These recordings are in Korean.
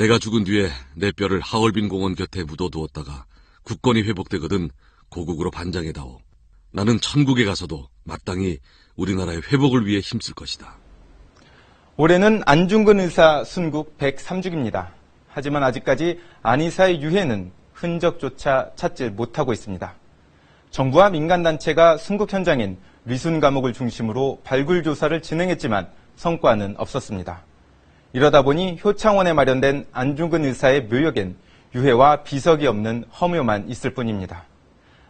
내가 죽은 뒤에 내 뼈를 하얼빈 공원 곁에 묻어두었다가 국권이 회복되거든 고국으로 반장해다오. 나는 천국에 가서도 마땅히 우리나라의 회복을 위해 힘쓸 것이다. 올해는 안중근 의사 순국 103주기입니다. 하지만 아직까지 안 의사의 유해는 흔적조차 찾지 못하고 있습니다. 정부와 민간단체가 순국 현장인 리순 감옥을 중심으로 발굴 조사를 진행했지만 성과는 없었습니다. 이러다 보니 효창원에 마련된 안중근 의사의 묘역엔 유해와 비석이 없는 허묘만 있을 뿐입니다.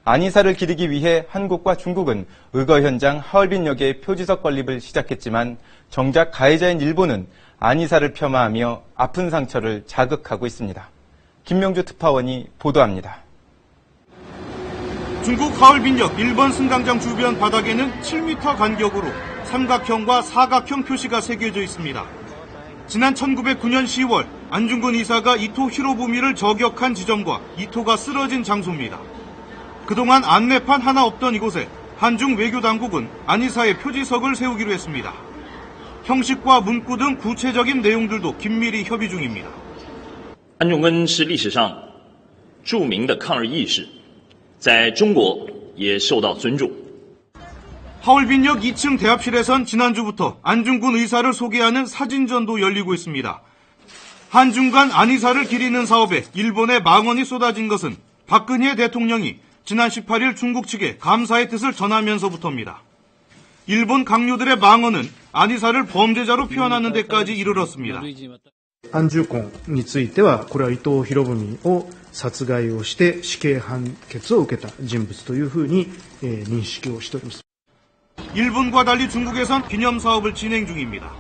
안 의사를 기리기 위해 한국과 중국은 의거 현장 하얼빈역의 표지석 건립을 시작했지만 정작 가해자인 일본은 안 의사를 폄하하며 아픈 상처를 자극하고 있습니다. 김명주 특파원이 보도합니다. 중국 하얼빈역 일본 승강장 주변 바닥에는 7m 간격으로 삼각형과 사각형 표시가 새겨져 있습니다. 지난 1909년 10월 안중근 의사가 이토 히로부미를 저격한 지점과 이토가 쓰러진 장소입니다. 그동안 안내판 하나 없던 이곳에 한중 외교당국은 안 의사의 표지석을 세우기로 했습니다. 형식과 문구 등 구체적인 내용들도 긴밀히 협의 중입니다. 安重根是历史上著名的抗日义士，在中国也受到尊重。 하얼빈역 2층 대합실에선 지난주부터 안중근 의사를 소개하는 사진전도 열리고 있습니다. 한중 간 안 의사를 기리는 사업에 일본의 망언이 쏟아진 것은 박근혜 대통령이 지난 18일 중국 측에 감사의 뜻을 전하면서부터입니다. 일본 강요들의 망언은 안 의사를 범죄자로 표현하는 데까지 이르렀습니다. 安重根については、これは伊藤博文を殺害をして死刑判決を受けた人物というふうに認識をしております。 일본과 달리 중국에선 기념 사업을 진행 중입니다.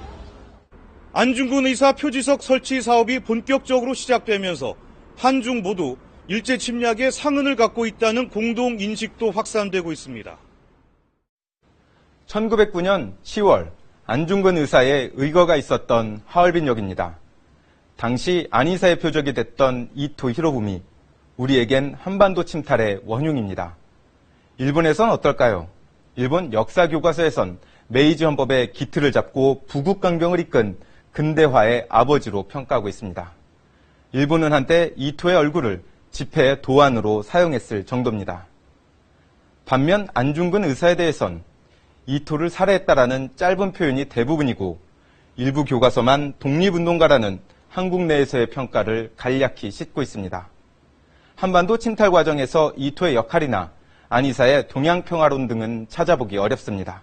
안중근 의사 표지석 설치 사업이 본격적으로 시작되면서 한중 모두 일제 침략의 상흔을 갖고 있다는 공동 인식도 확산되고 있습니다. 1909년 10월 안중근 의사의 의거가 있었던 하얼빈역입니다. 당시 안 의사의 표적이 됐던 이토 히로부미, 우리에겐 한반도 침탈의 원흉입니다. 일본에선 어떨까요? 일본 역사교과서에선 메이지 헌법의 기틀을 잡고 부국강병을 이끈 근대화의 아버지로 평가하고 있습니다. 일본은 한때 이토의 얼굴을 집회의 도안으로 사용했을 정도입니다. 반면 안중근 의사에 대해선 이토를 살해했다라는 짧은 표현이 대부분이고 일부 교과서만 독립운동가라는 한국 내에서의 평가를 간략히 싣고 있습니다. 한반도 침탈 과정에서 이토의 역할이나 안 의사의 동양평화론 등은 찾아보기 어렵습니다.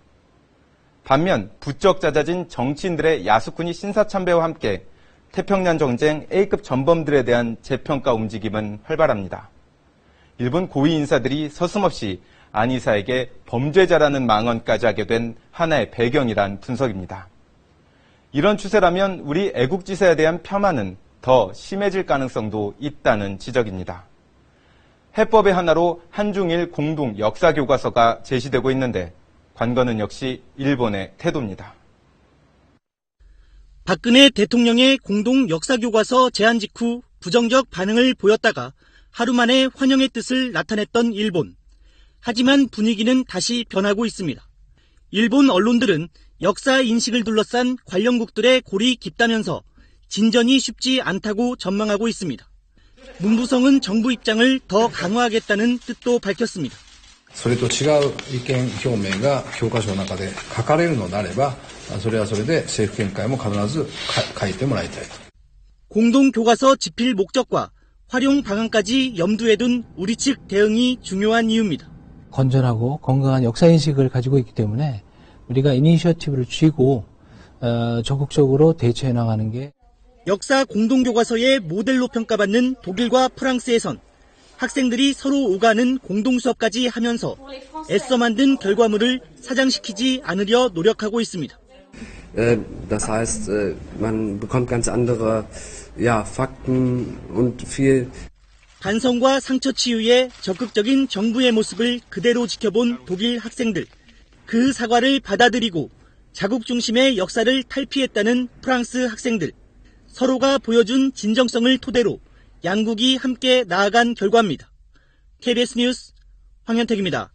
반면 부쩍 잦아진 정치인들의 야수꾼이 신사참배와 함께 태평양 전쟁 A급 전범들에 대한 재평가 움직임은 활발합니다. 일본 고위 인사들이 서슴없이 안 의사에게 범죄자라는 망언까지 하게 된 하나의 배경이란 분석입니다. 이런 추세라면 우리 애국지사에 대한 폄하는 더 심해질 가능성도 있다는 지적입니다. 해법의 하나로 한중일 공동 역사교과서가 제시되고 있는데 관건은 역시 일본의 태도입니다. 박근혜 대통령의 공동 역사교과서 제안 직후 부정적 반응을 보였다가 하루 만에 환영의 뜻을 나타냈던 일본. 하지만 분위기는 다시 변하고 있습니다. 일본 언론들은 역사 인식을 둘러싼 관련국들의 골이 깊다면서 진전이 쉽지 않다고 전망하고 있습니다. 문부성은 정부 입장을 더 강화하겠다는 뜻도 밝혔습니다. それと違う意見表明が教科書の中で書かれるのであれば、それはそれで政府見解も必ず書いてもらいたいと。 공동교과서 집필 목적과 활용 방안까지 염두에 둔 우리 측 대응이 중요한 이유입니다. 건전하고 건강한 역사인식을 가지고 있기 때문에 우리가 이니셔티브를 쥐고 적극적으로 대처해 나가는 게 역사 공동교과서의 모델로 평가받는 독일과 프랑스에선 학생들이 서로 오가는 공동수업까지 하면서 애써 만든 결과물을 사장시키지 않으려 노력하고 있습니다. Das heißt, man bekommt ganz andere Fakten und viel. 반성과 상처 치유에 적극적인 정부의 모습을 그대로 지켜본 독일 학생들. 그 사과를 받아들이고 자국 중심의 역사를 탈피했다는 프랑스 학생들. 서로가 보여준 진정성을 토대로 양국이 함께 나아간 결과입니다. KBS 뉴스 황현택입니다.